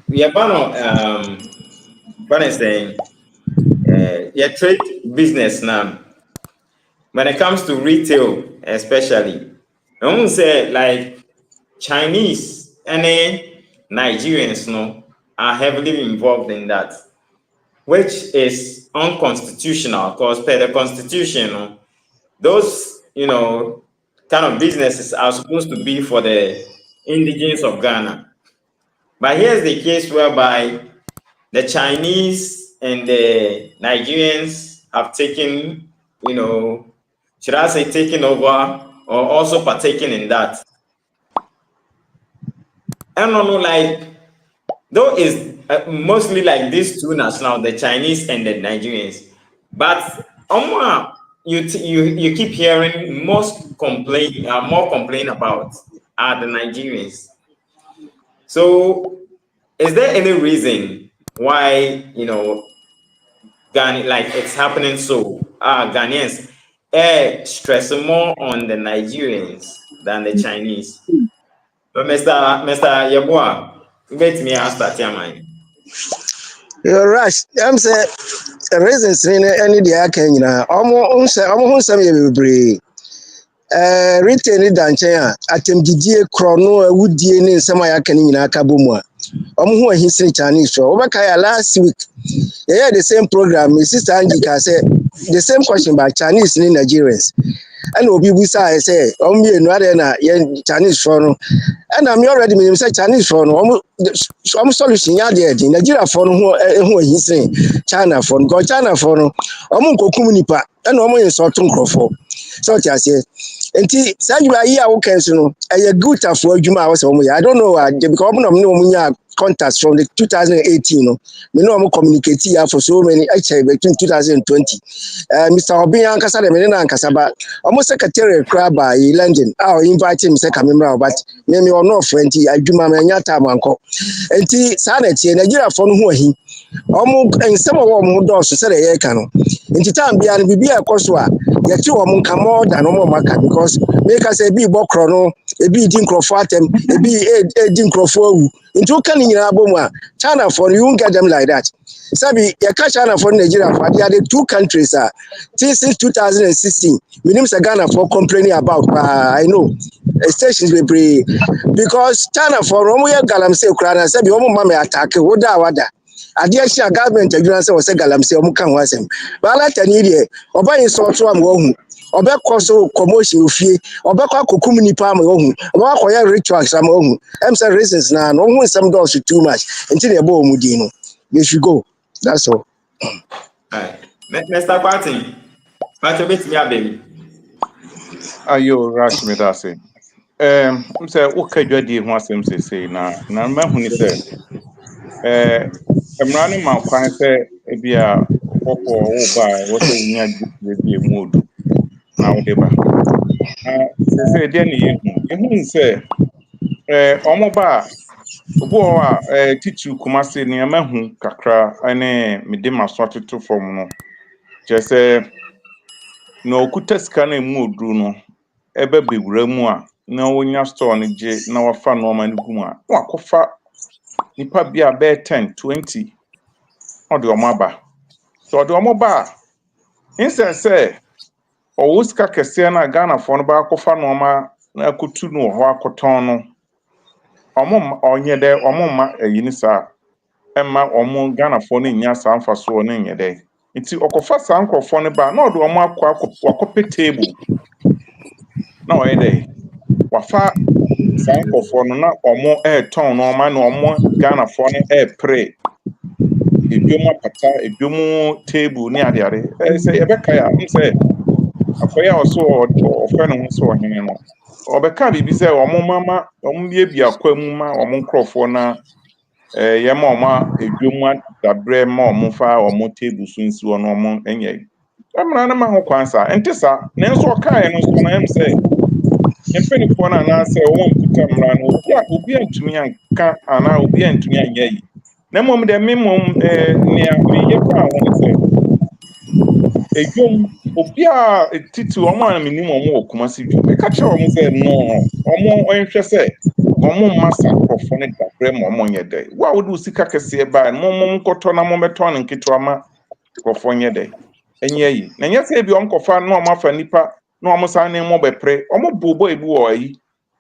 Yeah, but saying, yeah, trade business now. When it comes to retail, especially, I won't say like Chinese and Nigerians, no, are heavily involved in that, which is unconstitutional. Because per the constitution, no, those kind of businesses are supposed to be for the indigenes of Ghana. But here's the case whereby the Chinese and the Nigerians have taken, should I say, taken over or also partaken in that. I don't know, like, though it's mostly like these two nationals, the Chinese and the Nigerians. But you keep hearing more complain about are the Nigerians. So, is there any reason why like it's happening so Ghanaians stress more on the Nigerians than the Chinese? But Mr. Yeboah, let me ask that man. You're rush. I'm saying reasons in any day I can, almost some be retain it than China. Atem Didier Chrono, Woody, and some I can in Akabumwa. Who history Chinese show. Overkaya last week. Yeah, the same program. My sister Angika said the same question about Chinese and Nigerians. And Obi Busa say, me no other na Chinese for no. And I'm already me say Chinese for no. Some solution ya there. Nigeria for no who he say China for no. China for no. Omo kokum nipa. And omo insult nkrofo. So I say enti say you are here okay so no. A good for adwuma I was I don't know because omo no omo contacts from the 2018. No, me know I'm communicating here for so many actually between 2020. Mr. Obian Ankasa de Menena Ankasa, but almost secretary crab by London. I'll invite him second member, but maybe or no friend, I do my nyata manko. And T sanity Nigeria for who he almost and some of them doors to say a cano. In the time beyond be a coswa, yet you are come more than no more because make us a be bokrono, a be dincrofatem, a be a dincrofo. Into canning in Aboma, China for you won't get them like that. Sabi, you catch China for Nigeria for they are the two countries since 2016. We names Ghana for complaining about I know stations we pray because China for Romuya Galamse Ukraine sabi omo mama attack wada. Adiasia government agreement was Galamse omo kan wasem. But let any day oba insult to am wo obekọ so commotion ofie obekọ kokum nipa ma ohun obekọ ya rituals am ohun em say reasons na no ohun some doors too much until they bo omudi no they should go, that's all. Mr. Party, but bit me baby. Ayo rush me that say say okay dwadi ho asem say na ma hu ni say emra ni ma kwan say e bia popo wo ba wo say nya di mood na wo de ba say dey na yehu say omo ba obo a tichu kumase ni ma hu kakra ane me de maso atoto from no je say no okuta sika na mu odru no ebe bewura mu a na wonya store no je na wafa no ma nugu mu a wakofa nipa bia be 10 20 ode omaba so ode omoba insense o sika kese na Ghana fo no ba kofa no ma na akutu no ho akoton no onye de omoma eyini sa emma omo Ghana fo no nya sa amfa so no nye de nti okofa sa ankrofo no ba na ode omo akwa table na o yede wafa sa ankrofo no na omo ton no ma na omo Ghana fo no pre ebiomo pata ebiomo table ni ade say ebeka ya say akoya oso ofa no so ohene no obeka bibi say omo mama omo bia akwamu ma omo nkrofo na yema oma ebiomo dabre ma omo fa omo table so nsi no omo enye amra na ma ho kwansa entisa na enso kai no so na em say empeni fo na say omo mputa mra no obi antumi anka ana obi antumi anya yi na mom de memom ne meye pa won say ejom obi a titu omo an minim omo okumasi dwom e ka che omo say no omo ohwe say omo massa profo ne da mo monye day wa wo do sika kese ba mo koto na mo beto na nketwa ma krofonye day enye yi na nye se bi onkofa na o mafa nipa na o musa ne mo bepre o mo bobo ebu o yi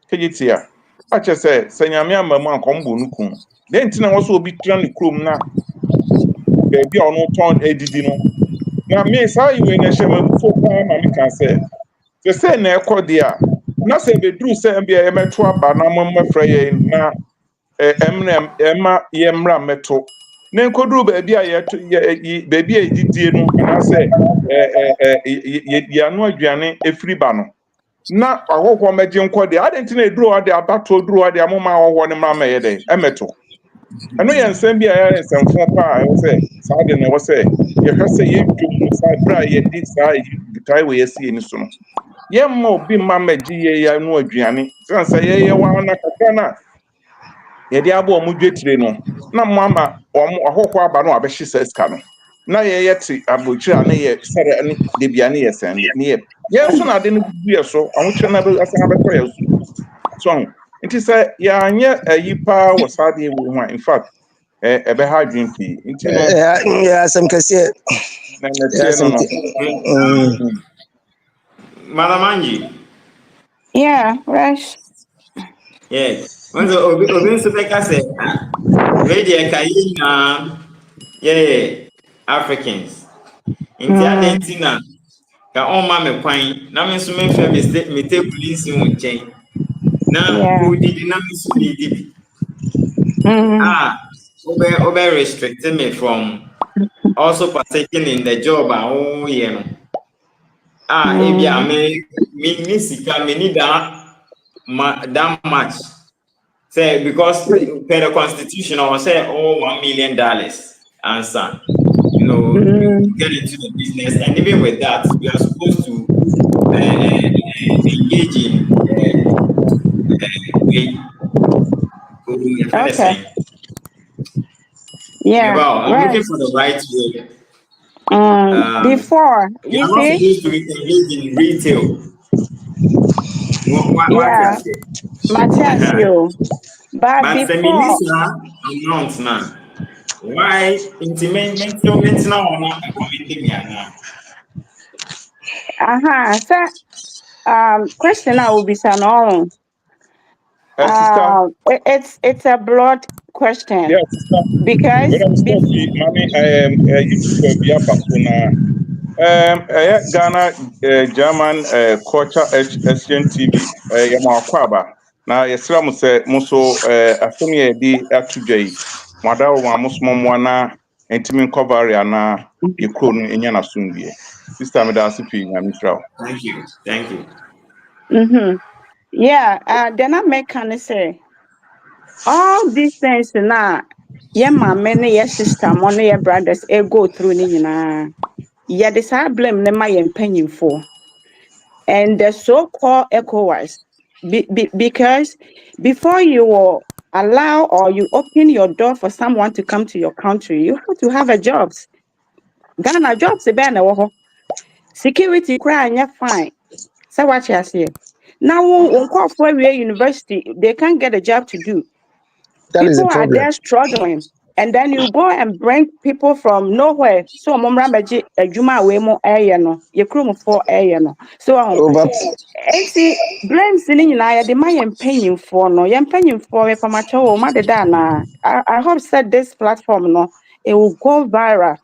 kejitia a che se nyame amamu ankombo nukun de ntina wo so obi tra ne krom na be bi ono ton edidi no na me sa yi we na hye mabufo pa ma me kan se na ekode a na se be duru se bia ye meto aba na mo mafra ye na emma ye mra meto na enkoduru be bia ye be bia edidie no na se ye anu aduane efiri ba no na ahọhọ meje nkode adenti na eduru ade abato duru ade amoma ahọhọ ne mra meye de emeto eno ye nsem bia ye nsemfo pa ye se sa de na wo se ye hwese ye dwom sa bra ye di sa gitai we yesi ni so no ye mma obi mma maji ye ya nu aduane sansa ye wa na kakra na ye di abo mu dwetire no na mo ama ahọhọ aba no abehye seska no na ye ti abochira na ye sere ne de bia ne ye sende ne ye so na de no bu ye so ahokye na be asan abeto ye so nti se ya anye ayipa wasade wo ho in fact ebe ha adwen pi nti no ya asɛm kɛseɛ na ya nete no asɛm no Madam Angie. Yeah, right. Yeah. Once obi nso bɛka sɛ wei deɛ ka yi nyinaa yɛyɛ Africans. Nti adɛn nti na ka ɔmma me kwan na me nso memfɛ me table nsi wo nkyɛn na Yeah. wodidi na me nso didi bi. Wobɛ restrict me from also partaking in the job a woyɛ no. Ebi a me sika me need that much. Say because per the constitution I say $1 million answer. You know, you get into the business, and even with that, you are supposed to engage in Okay. Yeah. I'm Right. looking for the right word. Before You you are not see, supposed to engage in retail. What yeah, you say? Matthias, you. But But before, feminist amount now. Why intimate now or not accommodating me now? so question I will be saying all. sister It's a broad question yeah sister when because I'm stuck mami YouTube bi aba so na Ghana German culture exchange TV yɛma akɔ aba na yɛsrɛ mo sɛ mo so asɛm yɛ di ato dwa yi mo ada wo mo so mo na ntimi nkɔvare ana yɛ kuro no enya na so ndie sister me da ase pii na misra wo Thank you. Thank you. yeah, then I make can say all these things now. Yeah, my many your sister, money your brothers, go through ni nyinaa. Yeah, this I blame them my penny for. And the so-called ECOWAS, because before you will allow or you open your door for someone to come to your country, you have to have a jobs. Ghana jobs security crime, you're fine. So what you say? Now, when call for a university, they can't get a job to do. that is the People are problem. there struggling. And then you go and bring people from nowhere. So momra meji ejuma we mo no. Ye krum for no. So Over. enti blames ni nyina ya de ma ye mpanyimfo no. Ye mpanyimfo we pamacho o ma de da na. I hope said this platform no it will go viral.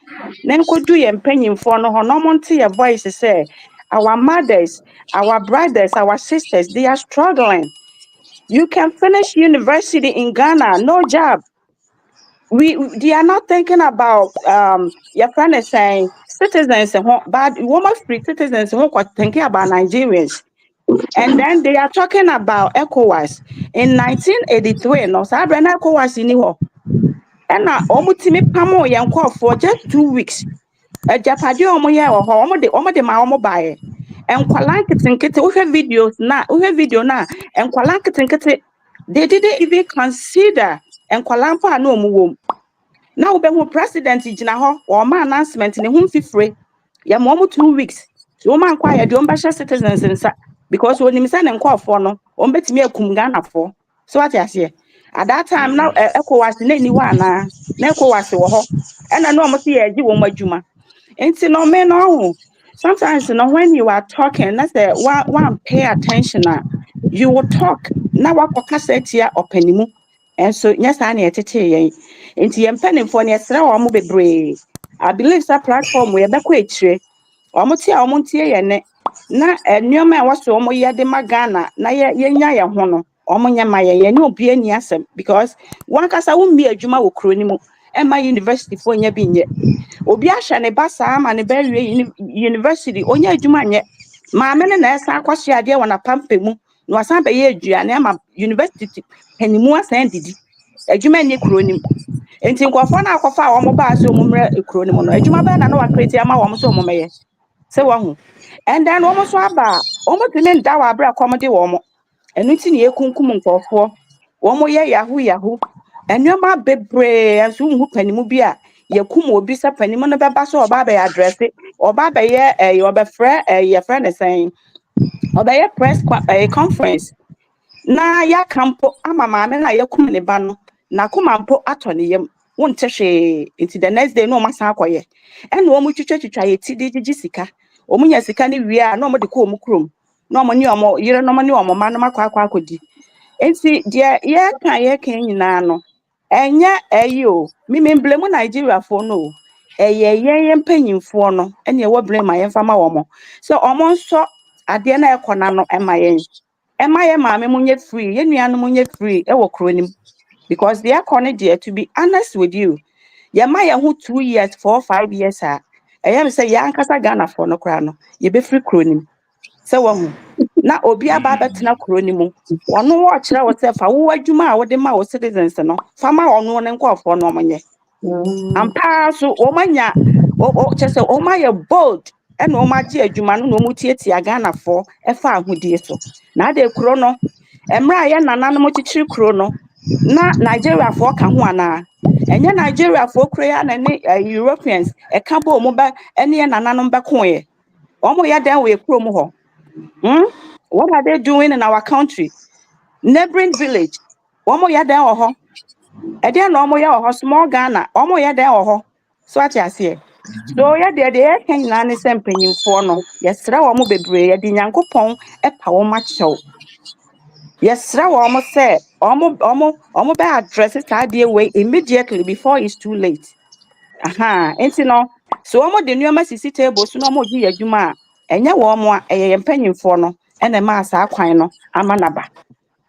Then could do ye mpanyimfo no ho no monte your voice say our mothers, our brothers, our sisters, they are struggling. You can finish university in Ghana, no job. They are not thinking about your friend is saying citizens but woman free citizens who are thinking about Nigerians. And then they are talking about ECOWAS. In 1983, no Sabrina ECOWAS in Iwo. And now omutimi pamo yanko for just 2 weeks. A japadi omo ya omo de ma omo bae. And kwalankitinkiti uhe video na and kwalankitinkiti they didn't even consider and kwalampa no mu. Now we president gyina hɔ ɔma announcement ne ho mfifire ya mo 2 weeks so man kwa ya de ɔmbɛhyɛ citizens nsa because onim sɛ ne nkɔɔfoɔ no ɔmbɛtumi akum Ghanafoɔ so what you say At that time now ECOWAS na ni wa na ECOWAS wo ho. E na no mo se ye gi wo madwuma. Enti no me no sometimes when you are talking that's the one pay attention you will talk na wakoka setia opanimu. And so yes na etete yen. Enti ye mpanimfo na esre wo mo bebre. I believe that platform we be kwa etire. Omo tie omo tie ye ne na nneoma e waso omo ye de magana na ye nya ye ho no omo nya ma ye ne obi ani asem because one kasa wo mbi adwuma wo kro ni mu e ma university fo nya bi nye obi ahye ne ba saa ma ne ba wie university onya adwuma nye ma me ne na esa akwahye ade wona pampe mu no asan be ye aduane ma university panimu asan didi adwuma ni kro ni enti nkofo na akwafa omo ba so omo mra kro ni mu no adwuma ba na wa create ama wo so omo meye se wahu and then omo so aba omo timi nda wa abra komode wo mo enu ti ne ekunkum nkofo omo ye yahoo enwema bebre aso hu panimu bi a yakum obi se panimu no beba so oba be address oba be ye oba frɛ ye friend sen oba ye press conference na ya kampo ama maame na yakum ne ba no na komampo ato ne yam wonte hwe into the next day no masa akoye ena omo twitwa ye ti di sika omunya sika ne wie a na omo de ko omo krom na omo ne omo yire no omo ne omo ma no makwa akodi enti de ye kan nyina no enye ayo mi memblemu Nigeria fo no ye mpanyimfo no ene e wo blame ye mfama wo mo so omo nso ade na ekona no ema ye maame munye free ye nuanu munye free e wo kronim because they are connected there. To be honest with you ye ma ye ho 2 years 4 5 years I am say ya ankasa Ghana for no kra no ye be free kronim se wo hu na obi aba betena kronimu ono wo kire wo se fa wo adwuma a wo de ma wo citizens no fa ma ono ne nkofo no omonye ampa so o manya o chese o ma ye bold e na o ma je adwuma no na o mu tietia Ghana for e fa ahodie so na de kro no emra ye nananom chichiri kro no na Nigeria for ka ho ana enye Nigeria for kro ya na ne Europeans e ka bo mo ba ene ye nananom be ko ye omo ya den we kro mo ho. What are they doing in our country? Neighboring village. Omo ya den oho. E dey no omo ya oho small Ghana. Omo ya den oho. So what you say? So ya dey kan na ne sempanyimfo no. Yesra omo bebre ya di Nyankopon e pa wo ma chew. Yesra omo say omo be address that dey way immediately before it's too late. Enti no so omo de nuoma sisi table so no omo gi adwuma a enye wo omo a eye mpanyimfo no ene ma asa akwan no ama naba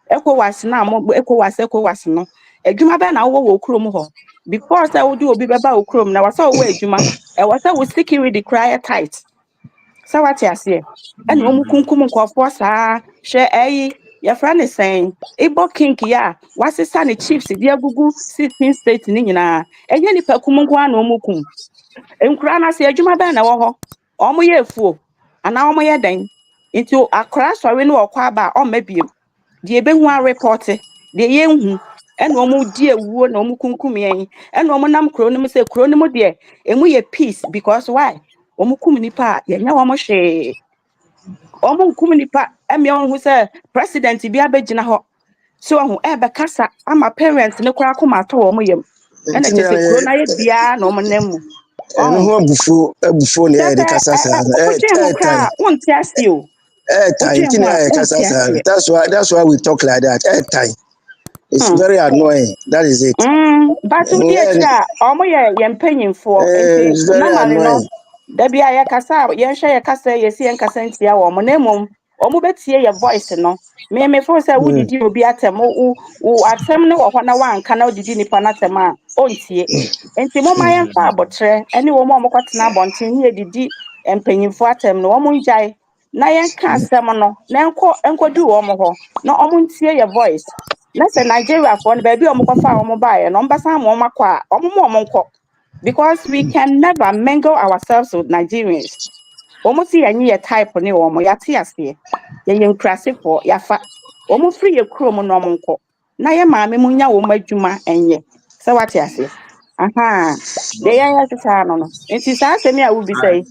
ECOWAS na mo ECOWAS no adwuma be na wo krom ho before say wo di obi beba wo krom na wasa wo adwuma e wasa wo security cry tight sa what you say ene omo kunkum nkofo saa hwe your friend is saying Igbo king ya wasisa ne chiefs di agugu 16 state ni nyina enye ni pakum nko ana omo kum enkura na se adwuma be na wo ho omo ye efuo ana omo ye den into akra sori no okwa aba o mabiem die be hu a report de ye hu ena omo die ewuo na omo kunkum yen ena omo nam kronim se kronim de emu ye peace because why omo kum nipa ye nya omo hwe omo kum nipa eme hu se president bi abegina ho so hu be kasa ama parents ne kura koma to omo yem ena chese kro na ye bia na omo namu no ho abufuo ne de kasa sa kra won't ask you time tin kasa sa that's why we talk like that time. It's very annoying. That is it. But we dear omo ye mpanyimfo enti It's very normally no annoying. da bia ye kasa ye hwe ye kasa ye si en kasa ntia wo mo na mom omo betie ye voice no me for say wo didi obi atem wo atem ne wo ho na wanka na didi nipa na atem a ontie enti mo ma ye fa abotre ene wo mo kwatena abonten ye didi mpanyimfo atem no wo mo njai na ye ka asem no na enkodu wo mo ho na omo ntie ye voice na say Nigeria for no baby omukwafa omubaye no mbasa mo makwa omumomnko because we can never mingle ourselves with Nigerians. Omusi yanyi ye type ni omo yate ase. Ye nkrasefo yafa. Omu free ye krom no omonko. Na ye maame munya wo madwuma enye. Se wate ase. De ya tata no. Enti sa asemi a wo bi say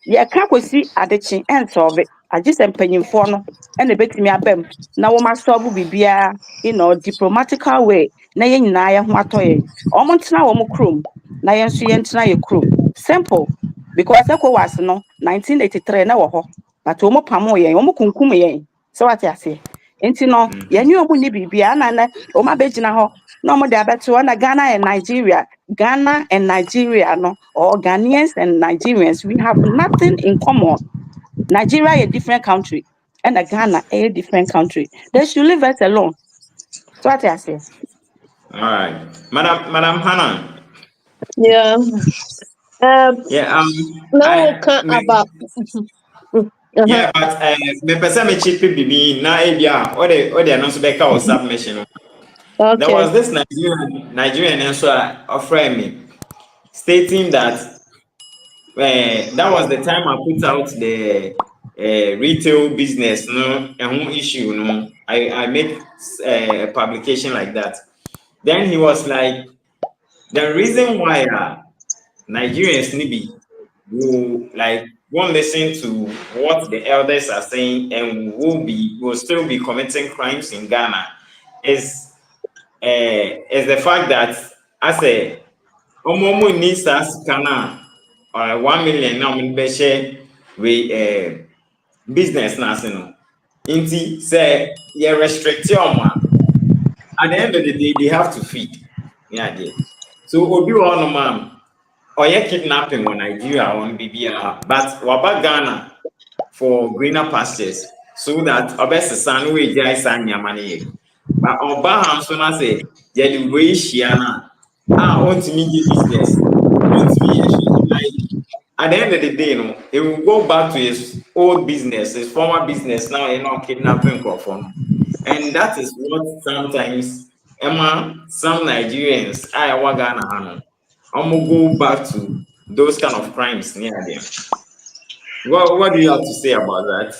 ye ka kwesi adechi ensolve. Agise mpanyimfo no ene betimi abem na wo ma solve bibia in a diplomatical way na yɛn nyinaa yɛ ho atɔ yɛn ɔmo ntena wɔn krom na yɛn nso yɛn ntena yɛ krom simple because ECOWAS no 1983 na wɔ hɔ but ɔmo pamo yɛn ɔmo kunkum yɛn so what you say enti no yɛn ne ɔmo ni bibia na ɔmo abɛgyina hɔ na ɔmo de abɛto na Ghana and Nigeria no or Ghanaians and Nigerians we have nothing in common. Nigeria a different country and Ghana a different country. They should leave us alone. So what I say. All right, Madam Hannah. Yeah. Yeah. Now about. Yeah, but me person me cheap bibi na ebia o de no so beka o submission. Okay. There was this Nigerian also offering me stating that that was the time I put out the retail business issue I make a publication like that. Then he was like, the reason why Nigerians won't listen to what the elders are saying and will still be committing crimes in Ghana is the fact that as a needs us Ghana 1 million now we business na inti say you restrict your at the end of the day they have to feed. Yeah, so obi one man or kidnapping in Nigeria on BBR, but waba Ghana for greener pastures so that obese san we jai san yamani. But oba hamso na say the way shiana want me business, want me like at the end of the day, it will go back to his old business, his former business. Now kidnapping from, and that is what sometimes some Nigerians Ghana go back to those kind of crimes near them. What do you have to say about that?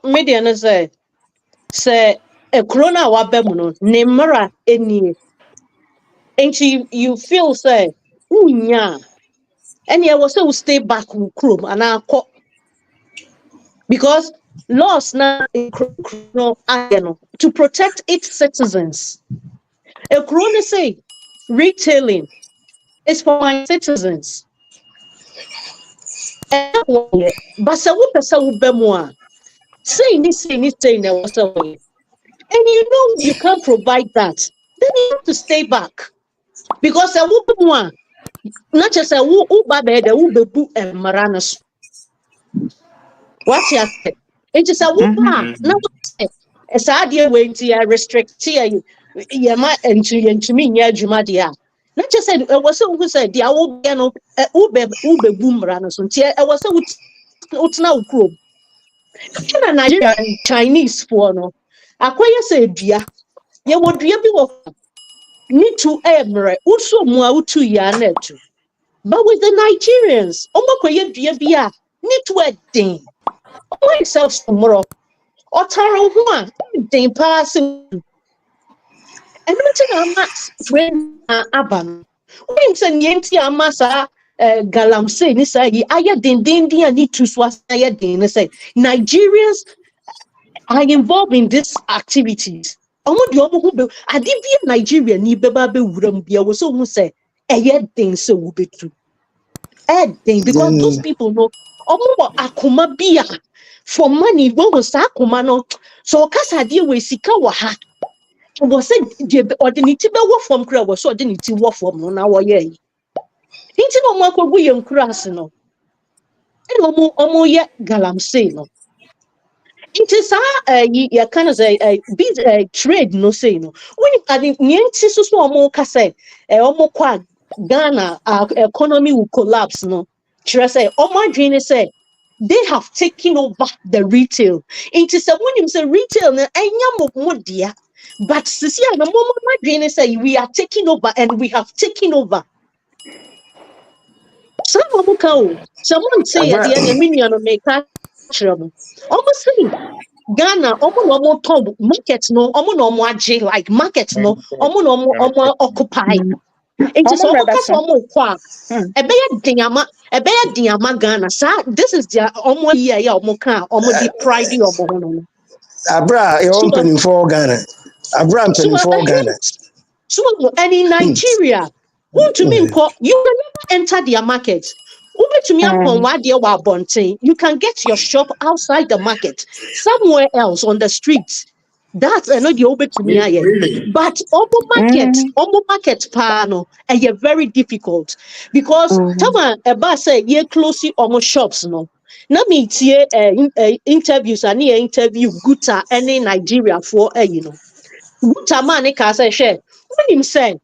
Media no say a corona wabemu nemara eni. And you feel say unya and I was say stay back chrome and I because laws now to protect its citizens. A corona say retailing is for my citizens. But say and you know you can't provide that, then you have to stay back. Because a woman, not just a uba bed, a uba book and maranas. What you say? It is a woman. No, as I dear way to restrict you, Yama and to me, yeah, Jumadia. Not just said, I was so who said, the old ube boom ranas, and I was so now group. Nigerian Chinese for no. Acquire said, dear, you would be need to emre also more to yanet. But with the Nigerians, need to a thing. Myself tomorrow. Or Taro one, they passing. And nothing I'm not when Aban. When send Yanti Amasa Galam say, Nisai, I need to swas. Say Nigerians are involved in these activities. I did be a Nigerian, ni beba be wouldn't be. I was so say, thing so will be true. Because those people know, akuma bia for money, what was akuma no. So, Casa deal with Sikawa. I was said, or the Nitiba work from crowd was so didn't work from on our year. Into no more could we on Crasino. And omo yet galam say no. It is a kind of a trade no say no. When I think Nianti so more say almost quite Ghana economy will collapse no. Should I say my dream say they have taken over the retail. It is a when you say retail na more dear. But see the moment my dream say we are taking over and we have taken over. Someone say at the end, million make trouble. Almost say Ghana, almost top markets no, almost like markets no, almost occupy. It is almost qua. A bear diama Ghana, sir. This is the almost year, almost the pride of Abra, you're opening for Ghana. Abraham 24 Ghana. So, and in Nigeria, who to me, you can never enter their market. You can get your shop outside the market, somewhere else on the streets. That's another to me. Really? But omo market pano, and you're very difficult because tama eba say ye close omo shops no. Na me tie interviews and interview Guta any Nigeria for you know. Guta man ka say share. When him say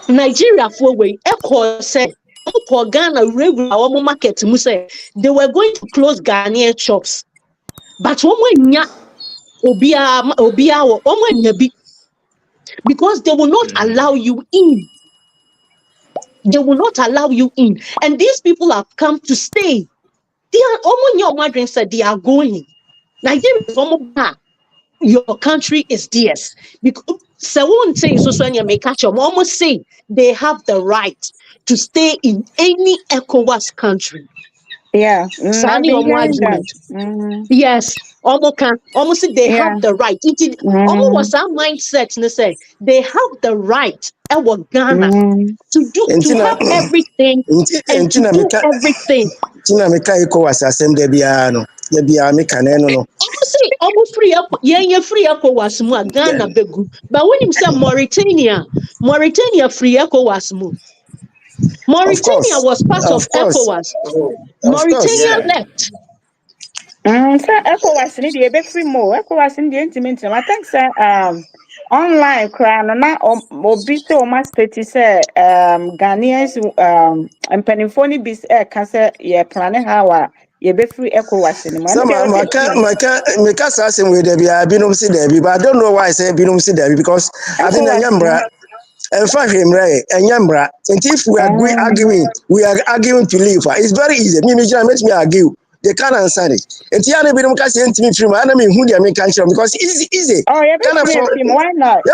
Nigeria for way echo say Ghana regular market mu say they were going to close Ghanaian shops. But nya nya bi because they will not allow you in. They will not allow you in. And these people have come to stay. They are said they are going. Nigeria is almost your country is theirs. Because someone say almost say they have the right to stay in any ECOWAS country. Yeah. I've been hearing that. Yes. Almost say they have the right. Almost was our mindset and say they have the right Ghana to have everything and to do everything. Tina meka ECOWAS asem de bia no. De bia meka na no. Almost free up free ECOWAS mu Ghana begu. But when him say Mauritania free ECOWAS mu. Mauritania was part of ECOWAS. Mauritania left. So ECOWAS need a bit free more. ECOWAS in the intimate. I think sir online crown na obi say o must state say Ghanaians and penifoni bis can say ye plan how ye be free ECOWAS in Some meka say asem we de bia binom si de bi, but I don't know why I say binom si de bi because I think Nyambra and Fahimre and Nyambra. And if we are arguing to leave. It's very easy. Me let me argue. They can't answer it. And Tiana Binum can say to me from enemy who they make country because it's easy. Oh, yeah, why not? A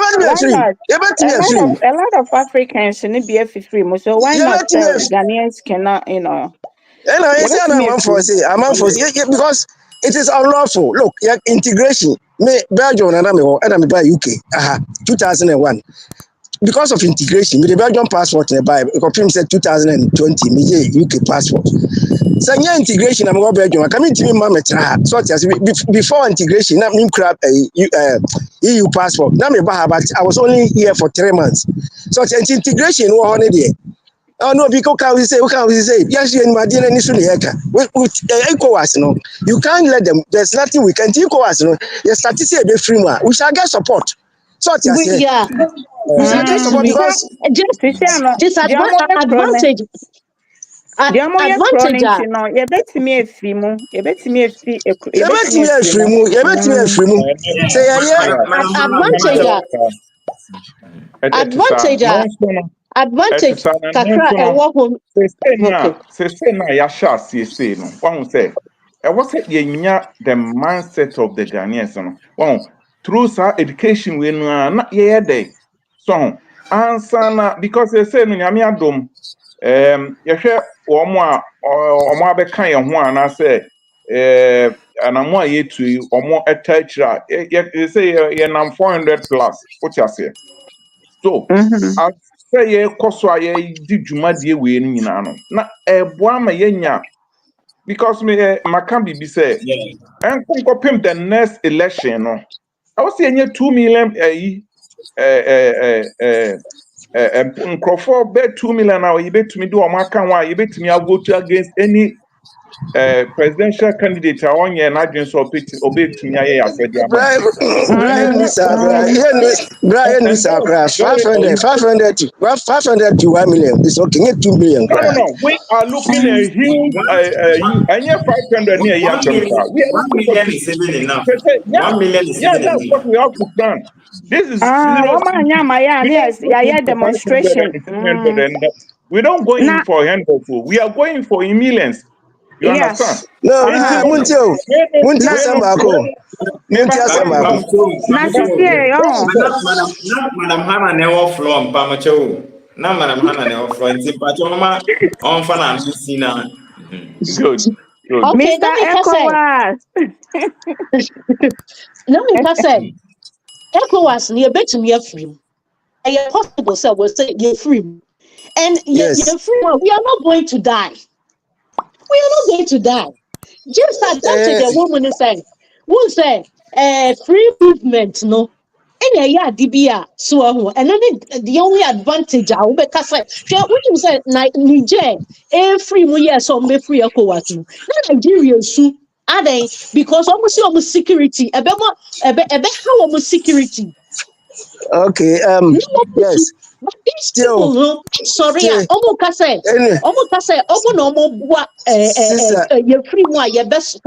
lot of Africans need be free. So why not Ghanaians cannot, you know? I'm for because it is unlawful. Look, integration. Me Belgium and I'm by UK. 2001. Because of integration, with the Belgian passport in the Bible, because said 2020, me UK passport. So yeah, integration. I'm going Belgium. I come into me, mama. So before integration, not me crap EU passport. Now me but I was only here for 3 months. So integration, what on it? Oh no, because we say? Yes, you and my dear ECOWAS, no. You can't let them. There's nothing we can do. ECOWAS, no. Your statistics be free, man. We shall get support. So yeah. We shall get support because just advantage. Advantage, you know, you bet me a free mo, you bet me a free, you bet me a free mo, you bet me a free mo. Say advantage kakra ewo hom say na ya sha say no one say e was the mindset of the Ghanaians no one through education we no na ye dey so answer na because they say no nyame adom ye hwe omo abeka ye ho ana say anamo ayetu omo etachira ye say ye nam 400 plus what you say so as say ye koso aye di dwumadie we ni nyina no na eboa ma yenya because me makambi bi say enkopim the next election no I was saying 2 million Crawford bet 2 million now you bet to me do Omaka one you bet me I vote against any presidential candidate on your and so obey to me I said Brian 500 to 1 million. It's okay, 2 million. No. We are looking at huge and 500 near 1 million is even enough. 1 million is even that's what we have to plan. This is demonstration. We don't go in for handful. We are going for millions. You understand? No, Muntio. Madam Hannah never flow on Pamacho. Now, Madam Hannah never flow in Tipatoma on Fanasina. Good. Okay, Mr. ECOWAS. Let me say. ECOWAS near bet me a free. I possible say will say you're free. And Yes. you're free. We are not going to die. We are not going to die. Just advantage a woman is saying, who say free movement, no. Any yeah, DBA, so and then the only advantage I will be say, when you say Niger, free mu yes, on be free ECOWAS. No, Nigeria su are they because almost security, a bit more, a bit how almost security. Okay. No, Yes. but these Still, people, no, sorry, still, almost say, no more, sister. your free one, your best,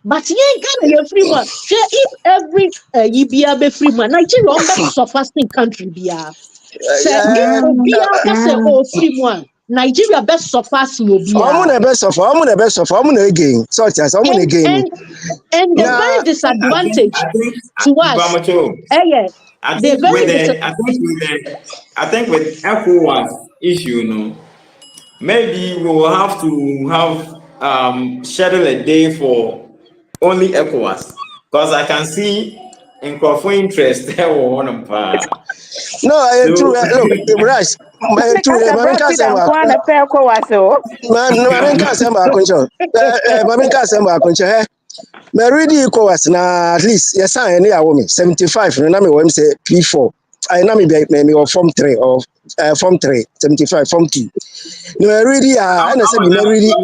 but you ain't gonna your free one. If every ye be a free one, Nigeria on best sophisticated country be a. Say, if Obia can say, oh, free one, Nigeria best sophisticated will be I'm a. the best of. I'm the best of. I'm gonna again. Such as I'm gonna And, again. and, and the Now, very disadvantage to us, Bamacho, yeah, the very I think with ECOWAS issue, maybe we will have to have schedule a day for only ECOWAS because I can see in interest there one of no, I so true. Look, Rush. My Me true. kasa My president cousin. ko na pe ko wase My cousin. My cousin. My cousin. My cousin. Me ready ECOWAS na at least yes I any awome 75 no na me won say P4 I na me me or form 3 or form 3 75 form 2 no me ready and I say me ready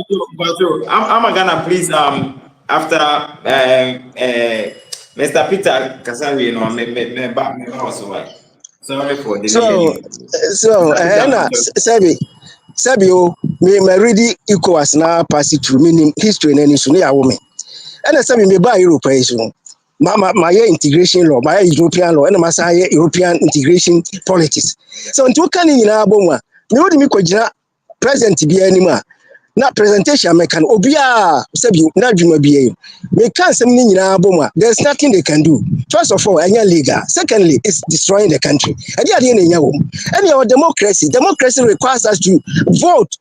I'm gonna please after Mr. Peter Kasari me also why. Sorry for delaying so you. so Mr. Peter na Macho. sabi o me ready ECOWAS na pass it through meaning history na ni so na awome and I say me buy Europe so my integration law, my European law, and my European integration politics. So until can in Aboma, me would me kojina present be anymore. Na presentation me can obia sabi na dwuma bia me can some ni nyina aboma there's nothing they can do. First of all anya legal, secondly it's destroying the country and na nya wo and our democracy requires us to vote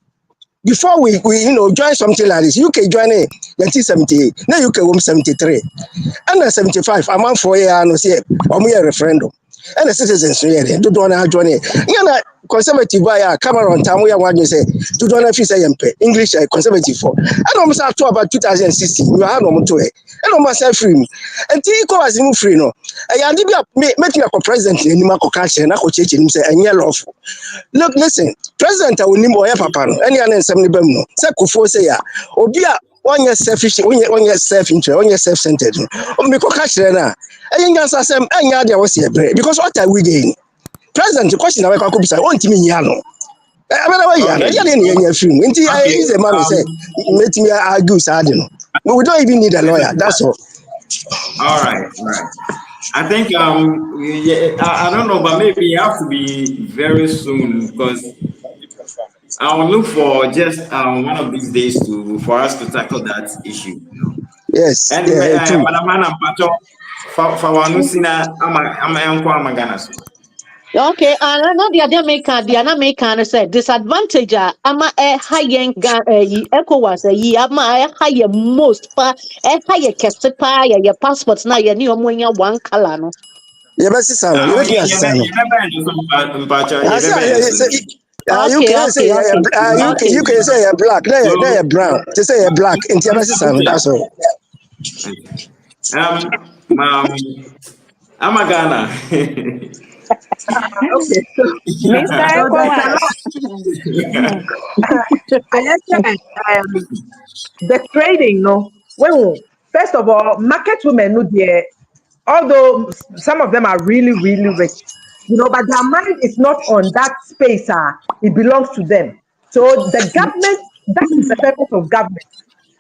before we join something like this. UK join in 1978 now UK 73 and 75 a month for year no say referendum and the citizens here do not join it yana conservative by Cameron time we want say do not feel say English conservative for and almost talk about 2016 you are no to it and almost free and tiko as mu free no e ya dey make a president ni ma ko ka na ko cheche ni say enye lawful. Look, listen, President Awunimo Papa, any other assembly bem no. Say Kufo say ya, obi a one year selfish, one year self-interest, 1 year self-centered. Me ko catch na. Eyin gansa sem enya dia wo se bre because what are we doing? President the question na we kwa bisa on timi nya no. I mean why ya? Okay. Ya dey nya film. Nti Okay. is a man say let me argue sad no. We don't even need a lawyer. That's all. All right. I think yeah, I don't know, but maybe you have to be very soon because I will look for just one of these days to for us to tackle that issue. Yes, And yeah, true. Madam Pacho, for one sina, I'm Ghana. Okay, and another the other maker said disadvantage ama high ECOWAS ama high most pa high kesepa your passports na your new one color no. You better say no. You better say no. I say Okay, UK say okay, okay, UK okay. say black, they black. They say black. Into that's all. Um, I'm a Ghana. Okay, Mr. so there's a ECOWAS. lot. I said, the trading, no. Well, first of all, market women, no, there. Although some of them are really, really rich, but their mind is not on that space. It belongs to them. So the government, that is the purpose of government,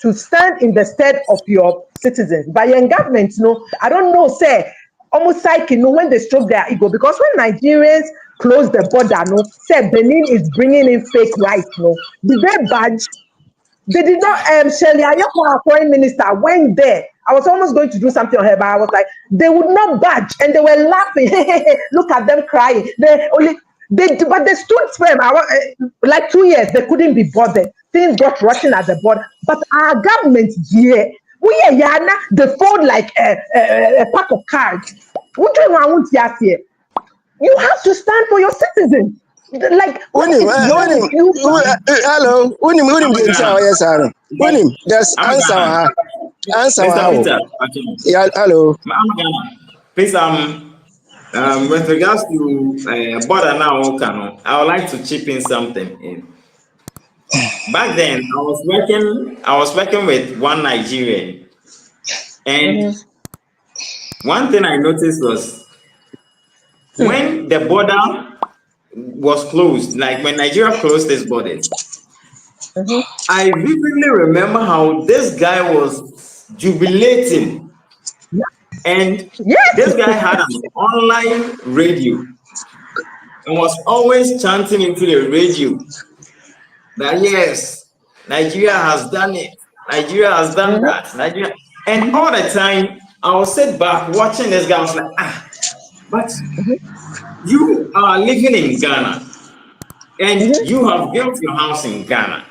to stand in the stead of your citizens. But in government, I don't know, say, almost like, when they stroke their ego, because when Nigerians close the border, say Benin is bringing in fake rice, did they budge? They did not. Shirley Ayoko, our foreign minister, went there. I was almost going to do something on her, but I was like, they would not budge, and they were laughing. Look at them crying. But they stood firm. Like 2 years, they couldn't be bothered. Things got rotten at the border. But our government here, We yana they fold like a pack of cards. What do you want here? You have to stand for your citizens. Like what Unim, is wrong with unim, you? hello, unim the Ghana. entire yes, sir. Unim, there's Ghana. answer Mr. how. Peter, okay. Yeah, hello. Ghana. Please, with regards to border now, Okano, I would like to chip in something. Back then, I was working with one Nigerian, and one thing I noticed was when the border was closed, like when Nigeria closed its borders, I vividly remember how this guy was jubilating, and Yes. this guy had an online radio and was always chanting into the radio that yes, Nigeria has done it, Nigeria has done that, Nigeria, and all the time I will sit back watching this guy. I was like, but you are living in Ghana and you have built your house in Ghana,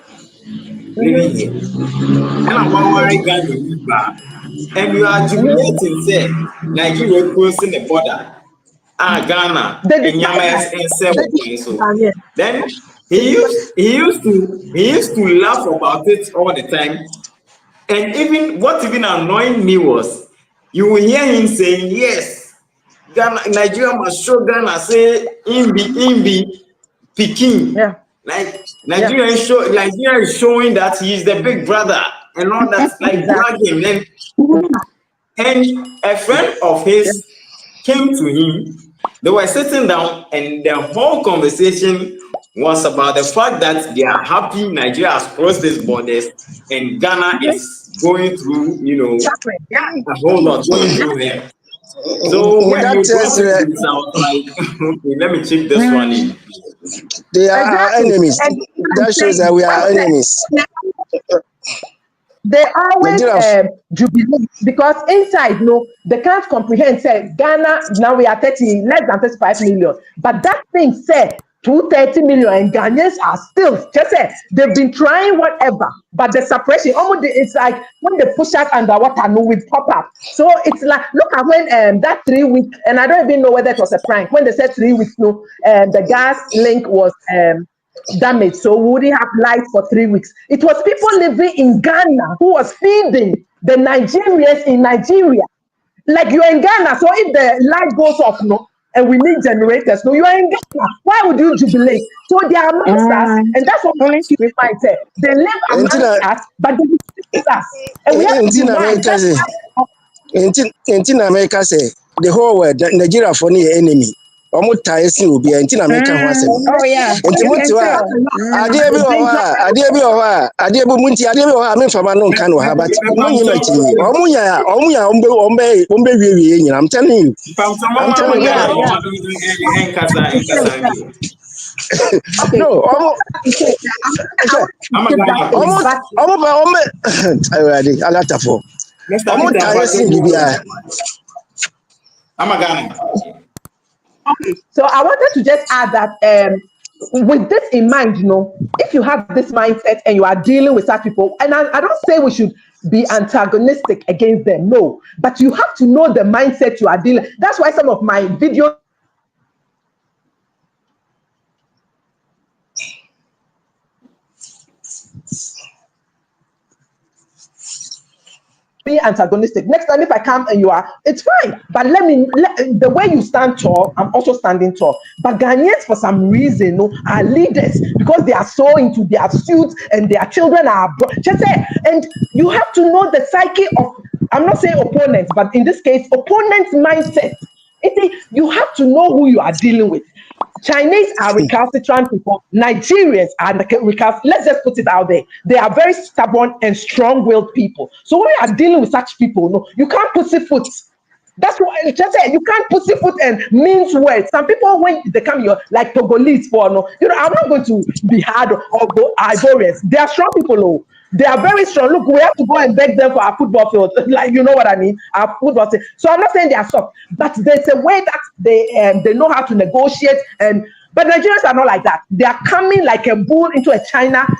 living here. And I'm worried Ghana, and you are jubilating, say Nigeria crossing the border. Ghana They and decide Yamas that. and They seven. decide So that, then he used to laugh about it all the time. And even what even annoyed me was you will hear him saying, yes, Ghana, Nigeria must show Ghana, say Imbi, Peking. yeah. Like Yeah. Nigeria is showing that he is the big brother and all that, like Exactly. bragging. And a friend of his came to him. They were sitting down, and the whole conversation was about the fact that they are happy Nigeria has crossed these borders and Ghana is going through, Exactly. Yeah. a whole lot going through there. So when That you brought tells you it that this, I was like, okay, let me check this one in. they are our Exactly. enemies. And That shows that we are enemies. they always Nigeria, jubilate because inside, no, they can't comprehend. Say Ghana now we are 30 less than 35 million, but that thing said 230 million, and Ghanaians are still just say they've been trying whatever, but the separation almost it's like when they push out underwater, no, with pop up. So it's like look at when that 3 week, and I don't even know whether it was a prank when they said 3 weeks, no, the gas link was damaged, so we wouldn't have light for 3 weeks. It was people living in Ghana who was feeding the Nigerians in Nigeria. Like you're in Ghana, so if the light goes off, no, and we need generators, no, you are in Ghana. Why would you jubilate? So they are amongst us, and that's what Holy keep in Spirit. mind. Say they live amongst Entina, us, but they respect us, and we have to be Entina wise. America That's say, why. Entina America say, the whole world, Nigeria for the enemy. Ọmụ taa esi obi a nti na meka ho asem. Oh yeah, Nti you mo can tiwa tell. adeɛ bi wɔ hɔ a adeɛ bi wɔ hɔ a adeɛ bi mu nti adeɛ bi wɔ hɔ a memfa ma no nka no ha but mo nyima akyi ɔmo nya ɔmo wie nyina I'm telling you. I'm telling you. Yeah, yeah. Okay. No, So ɔmo I hwɛ want to give that ɔmo thing, but ɔmo ba ɔmo awurade alatafo. Ɔmo taa esi biribiara. okay, so I wanted to just add that with this in mind, if you have this mindset and you are dealing with such people, and I don't say we should be antagonistic against them, no, but you have to know the mindset you are dealing. That's why some of my videos be antagonistic. Next time, if I come and you are, it's fine. But the way you stand tall, I'm also standing tall. But Ghanaians, for some reason, are leaders because they are so into their suits and their children are. Just say, and you have to know the psyche of, I'm not saying opponents, but in this case, opponents' mindset. You have to know who you are dealing with. Chinese are recalcitrant people. Nigerians are recalcitrant. Let's just put it out there. They are very stubborn and strong-willed people. So when you are dealing with such people, no, you can't pussyfoot. That's what just say. You can't pussyfoot and mince words. Some people, when they come here, like Togolese, for no, I'm not going to be hard or go Ivorians. They are strong people, oh. They are very strong. Look, we have to go and beg them for our football field. Like, you know what I mean? Our football team. So I'm not saying they are soft, but there's a way that they know how to negotiate and But Nigerians are not like that. They are coming like a bull into a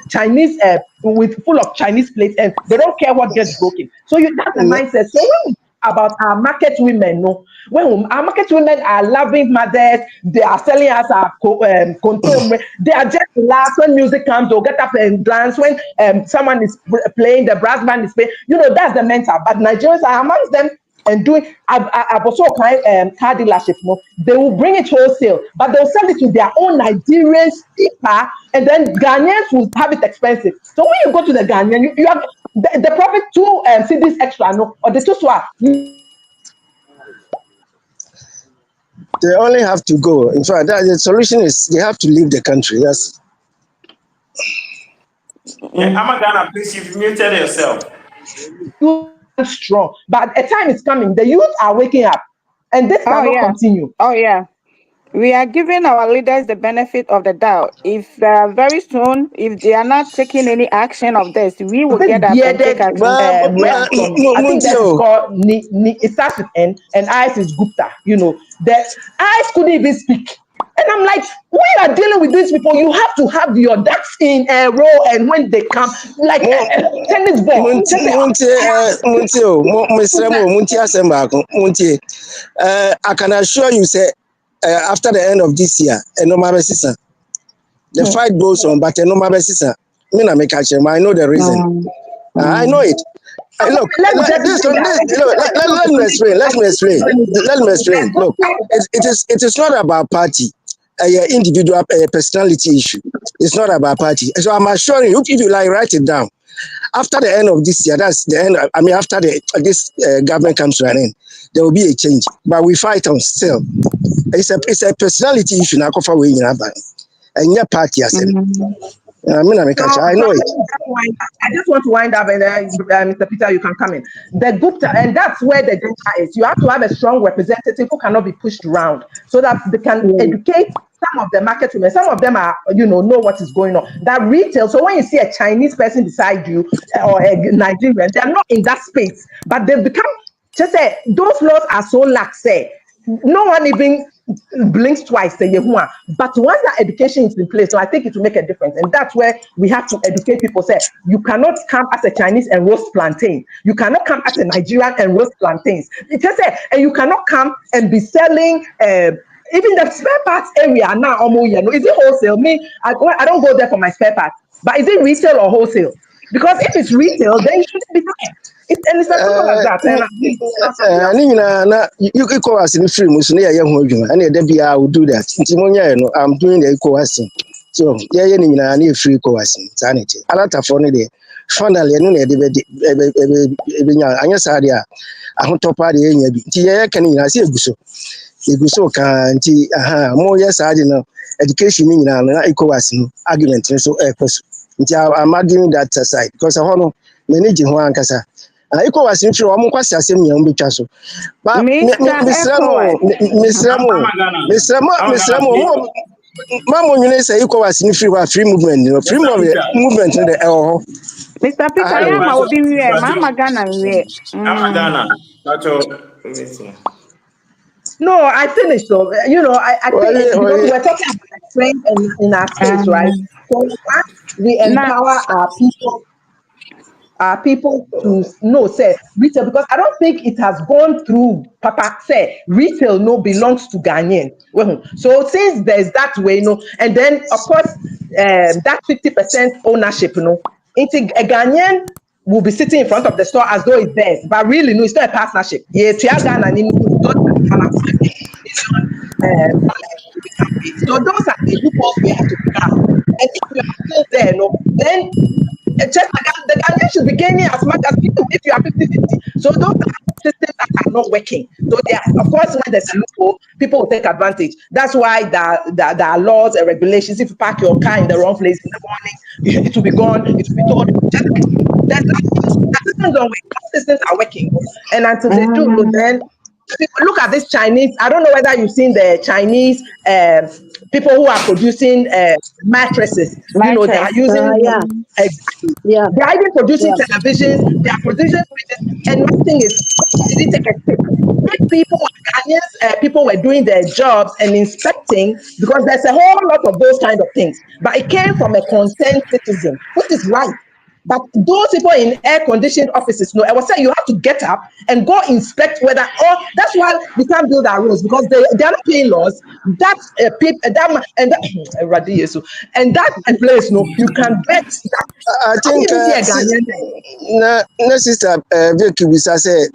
Chinese with full of Chinese plates, and they don't care what gets broken. So that's the mindset. So when we talk about our market women, no, when our market women are loving mothers, they are selling us our control. They are just laugh when music comes, they'll get up and dance when someone is playing, the brass band is playing. That's the mental. But Nigerians are amongst them and doing also car dealership. They will bring it wholesale, but they'll sell it to their own Nigerians cheaper, and then Ghanaians will have it expensive. So when you go to the Ghanaian, you have the profit 2 cedis extra, no, or the 2 swap. They only have to go. In fact, the solution is they have to leave the country. Yes. Amagana, please, you've muted yourself. Strong, but a time is coming. The youth are waking up, and this cannot continue. Oh yeah. We are giving our leaders the benefit of the doubt. If very soon, if they are not taking any action of this, we will get up and take action. I think that is called it starts with N, and IS is Gupta. The IS couldn't even speak. And I'm like, when you are dealing with these people, you have to have your ducks in a row, and when they come, like tennis ball. I can assure you, say, after the end of this year, the fight goes on, but I know the reason. I know it. Look, let me explain. Look, it is not about party, individual personality issue. It's not about party. So I'm assuring you, if you like, write it down. After the end of this year, that's the end. I mean, after this government comes to an end, there will be a change. But we fight on still. It's a personality issue. Now, and your party as I know it. I just want to wind up, and Mr. Peter, you can come in. The Gupta, and that's where the data is. You have to have a strong representative who cannot be pushed around, so that they can educate some of the market women. Some of them are, know what is going on. That retail. So when you see a Chinese person beside you or a Nigerian, they are not in that space, but they've become. Just say those laws are so lax. No one even blinks twice. But once that education is in place, so I think it will make a difference, and that's where we have to educate people. Say you cannot come as a Chinese and roast plantain. You cannot come as a Nigerian and roast plantains. It just and you cannot come and be selling. Even the spare parts area now, is it wholesale? I don't go there for my spare parts. But is it retail or wholesale? Because if it's retail, then it shouldn't be there. It's like that. You ECOWAS in free Muslim, and I will do that. I'm doing the ECOWAS. So, free ECOWAS. Sanity. I like to phone it. Finally, I top party. Can you see a guso? Iguso can more yes, I didn't know. Education in ECOWAS argument. So, I'm arguing that side because I want to manage one casa. ECOWAS in through almost as same young Bichaso. But Miss Ramo, Mamma, you say ECOWAS in free movement, free movement in the Mr. Peter, I will be here. Mama Ghana, No, I finished though. I think because we're talking about the strength in our space, right? So we empower our people to say retail, because I don't think it has gone through Papa say retail belongs to Ghanaian. So since there's that way, and then of course that 50% ownership, into a Ghanaian will be sitting in front of the store as though it's theirs, but really it's not a partnership. Yeah, so those are the loopholes we have to figure out. And if we are still there, then just the Ghanaians should be gaining as much as people if you are 50-50. So those are systems that are not working. So they are, of course, when there's a loophole, people will take advantage. That's why there are laws and regulations. If you park your car in the wrong place in the morning, it will be gone. It will be told. The systems don't work. Systems are working, and until they do, then. If you look at this Chinese, I don't know whether you've seen the Chinese people who are producing mattresses. You know, they are Mattress. using Yeah, exactly. yeah, They are even producing yeah. televisions. They are producing fridges. And my thing is, why did it take a step? If people, Ghanaians, people were doing their jobs and inspecting, because there's a whole lot of those kind of things. But it came from a concerned citizen, which is right. But those people in air-conditioned offices, no, I was saying you have to get up and go inspect whether, or that's why we can't build our roads because they are not paying laws. That and that place, no, you can bet that. I I think didn't even see a Ghanaian there. na sister Vicky Bisa said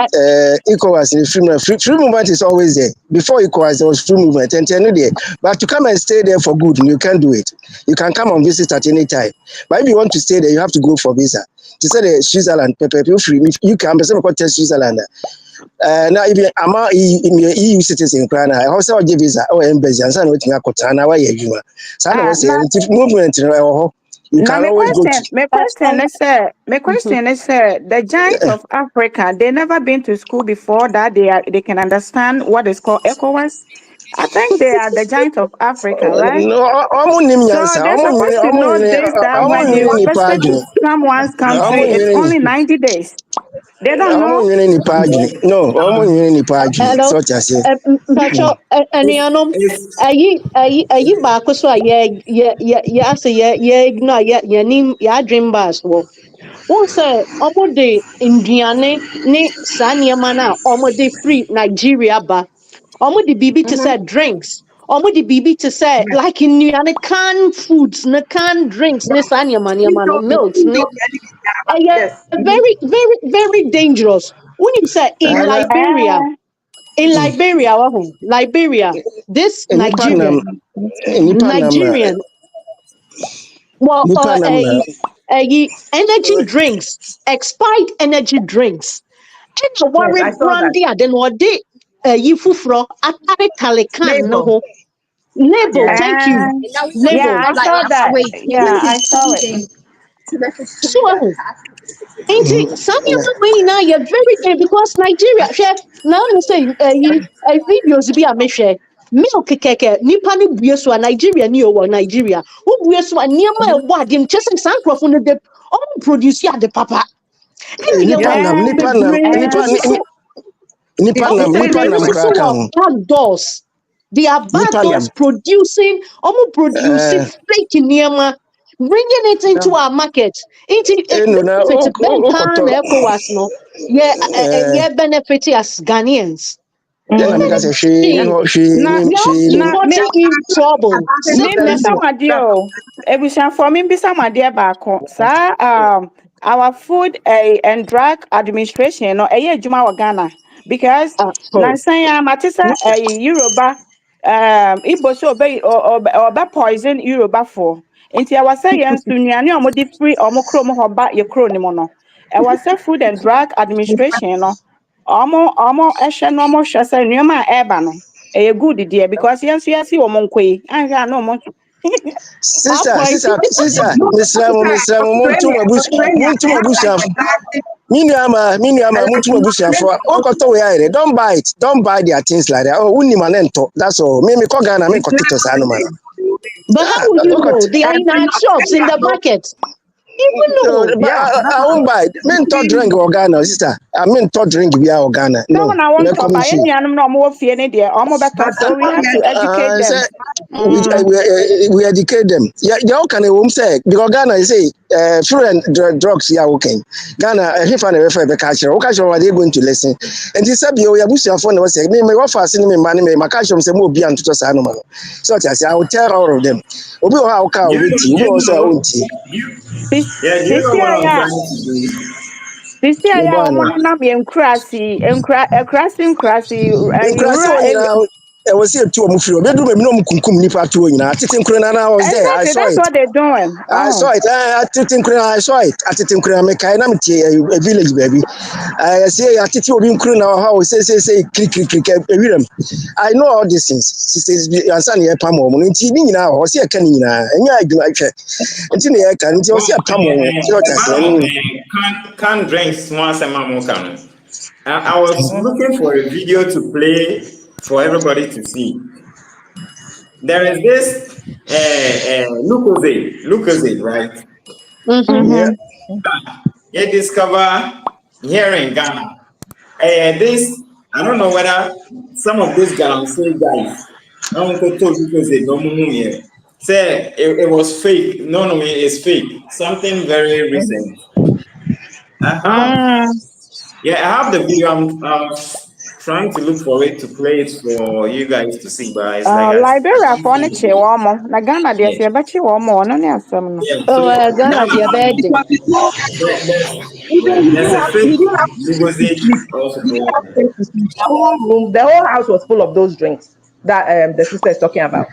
ECOWAS in free movement is always there. Before ECOWAS there was free movement and there. But to come and stay there for good, you can't do it. You can come and visit at any time. But if you want to stay there, you have to go for visa. She said Switzerland, you free. You can be some test Switzerland. Now if you am EU citizen, I also give visa or embassy and some waiting akotana why you. So I was saying movement you Now can always go to. my question is the giants of Africa, they never been to school before that they can understand what is called ECOWAS. I think they are the giants of Africa, right? No, ọmụ nni m So nyansa, they're supposed to know this that ọmụ when they nwere want nipa visit to adwene, someone's ọmụ country, it's nwere only 90 days. They don't ọmụ know. nwere nipa adwene, no, ọmụ nwere nipa adwene, Hello, such as Mpacho, Anianom, It's ayi baako so a yɛ ase yɛ ignore yɛ nim yɛ dream bars wɔ. Wɔn sɛ wɔn de nduane ne saa nneɛma no a wɔde free Nigeria ba. Wɔn de biribi te sɛ drinks. Wɔn de biribi te sɛ like nnuane canned foods ne canned drinks ne saa nneɛma no milks ne. Yes. Very very very dangerous. Wonim sɛ in ana Liberia. In Liberia, Liberia, this nipa nam na Nigerian, well, nipa nam na energy drinks, expired energy drinks. And the Yes, worry I saw that. brandy, then what they fufro atare kalekan no Label. ho. Label, Yeah. thank you. Yeah, Label. I saw that. Yeah, I saw it. So nti saa nneɛma wei nyinaa yɛ very good because Nigeria hwɛ na ɔno sɛ videos bi a mehwɛ milk kɛkɛ nipa no bue so a Nigeria ni o wɔ Nigeria wobue so a nneɛma a ɛwɔ adeɛ no kyɛ sɛ saa nkurɔfo no de ɔmo produce ade papa ɛna nipa yɛwɔ nam Yeah, nipa nam bebree nipa nso so nipa ɔmo nam nipa bebree nam nso so koraa ka wɔ ho, back doors they are back nipa nam doors producing ɔmo producing fake nneɛma bringing it into our market. Into eno na benefit okɔtɔ Benkan ECOWAS no. Yeah, yeah, benefit as Ghanaians. yɛn The na meka sɛ benefit na we hwee na nim are me in trouble. me mbisa Exactly. made o. Ebusiafo me mbisa made baako. Saa our food and drug administration no eye adwuma wɔ Ghana because Oh, nansan ya matisa Yoruba Igbo so obe poison Yoruba for. Nti I was say yɛn so nnuane a wɔde free ɔmo krom hɔ ba yɛ kro nim no. I was say food and drug administration no. Ɔmo ɛhwɛ no ɔmo hwɛ sɛ nneɛma a ɛba no ɛyɛ good deɛ because yɛn nso yɛsi wɔn nkɔ yi ahwɛ a na ɔmo appoint. No, mesrɛ mo Australia, montom they have like abusuafo a garden, me nuama like montom in abusuafo Australia, wokɔtɔ wei ayɛ don't buy their things like that oh wonim a ne ntɔ that's all me mekɔ Ghana it's mekɔtotɔ saa no ma no level. But how will you know? They are And in in our shops, in Australia, the no, market. Even no, know. but yeah, that's I what won't buy mentɔ drink wɔ Ghana sister I mentɔ drink biara wɔ Ghana So no na one mɛkɔ top me by fie any animal no more fear any there, almost better. but So we have to educate sɛ them. Mm. we educate them. Yeah, they all can home say because Ghana you say food and drugs yeah okay. Ghana if I never find the culture, what culture are they going to listen? And this said you bush your phone was say me what fast in me money me my culture say more be and to say no man. So I will tell all of them. Obi how can wait do you you also know won't. This yeah, do you this know year, what I'm yeah. trying to do? This year, Me yeah. boy no. Woman, not being crassy, and crassy. Nkrasi Rural on area. nyina I was here to omufiri obedu me no mkunkum nipa to nyina tete nkure na I was there I Exactly, saw that's it what they're doing. I Oh. saw it. I saw it. Atete nkura me kai na me a village baby. I say atete obi nkuru na how say krik ewiram. I know all these things. Sisters ansa na ye pam o mo nti ni nyina ho se e ka ni nyina. Enya adwuma hwe. Nti na ye ka nti o se pam o. Se o chase ni. Can't drink small amount can. I was looking for a video to play for everybody to see. there is this Lucozade, right? Mm-hmm. Mm-hmm. Mhm. You discover here in Ghana. This I don't know whether some of these Galamsey guys, I don't go to Lucozade no more here. Say it was fake. No, no, it's fake. Something very recent. I have Mm. Yeah, I have the video. I'm trying to look for it to play it for you guys to see, but it's like I Liberia can't for ne find the che video. wo mo. Na Ghana de Yeah, se be che wo mo no ne asem no. yeah. Oh, So Ghana, now dear birthday. Because before, even he there's didn't a have fake he didn't have place to Lucozade sleep. also He didn't going have on. place to sleep. The whole room, the whole house was full of those drinks that the sister is talking about.